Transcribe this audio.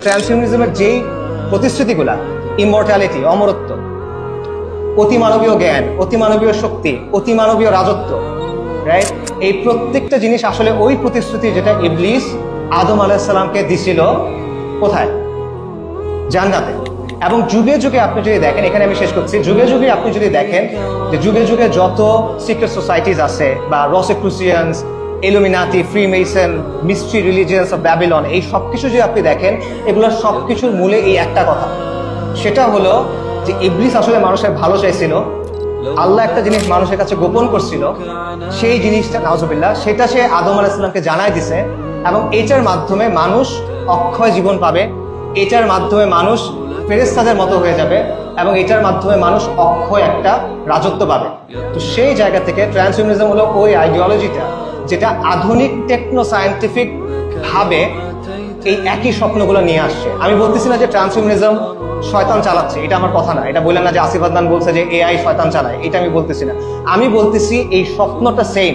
ট্রান্সহিউম্যানিজমের যেই প্রতিশ্রুতিগুলা, ইমর্টালিটি, অমরত্ব, অতিমানবীয় জ্ঞান, অতিমানবীয় শক্তি, অতিমানবীয় রাজত্ব, রাইট, এই প্রত্যেকটা জিনিস আসলে ওই প্রতিশ্রুতি যেটা ইবলিস আদম আলাইহিস সালামকে দিছিল কোথায়? জান্নাতে। এবং যুগে যুগে আপনি যদি দেখেন, এখানে আমি শেষ করছি, যুগে যুগে আপনি যদি দেখেন যে যুগে যুগে যত সিক্রেট সোসাইটিস আছে বা Rosicrucians, Illuminati, freemason, mystery religions of Babylon, এই সবকিছু যদি আপনি দেখেন, এগুলোর সবকিছুর মূলে এই একটা কথা, সেটা হলো যে ইবলিস আসলে মানুষের ভালো চাইছিল, আল্লাহ একটা জিনিস মানুষের কাছে গোপন করছিল, সেই জিনিসটা নাউজুবিল্লাহ সেটা সে আদম আলাইহিস সালামকে জানাই দিছে, এবং এটার মাধ্যমে মানুষ অক্ষয় জীবন পাবে, এটার মাধ্যমে মানুষ ফেরেশতাদের মতো হয়ে যাবে, এবং এটার মাধ্যমে মানুষ অক্ষয় একটা রাজত্ব পাবে। তো সেই জায়গা থেকে ট্রান্সহিউম্যানিজম হলো ওই আইডিওলজিটা যেটা আধুনিক টেকনো সায়েন্টিফিক ভাবে এই একই স্বপ্নগুলো নিয়ে আসছে। আমি বলতেছি না যে ট্রান্সহিউম্যানিজম শয়তান চালাচ্ছে, এটা আমার কথা না। এটা বললেন না যে আসিফ আদনান বলছে যে এআই শয়তান চালায়, এটা আমি বলতেছি না। আমি বলতেছি এই স্বপ্নটা সেম।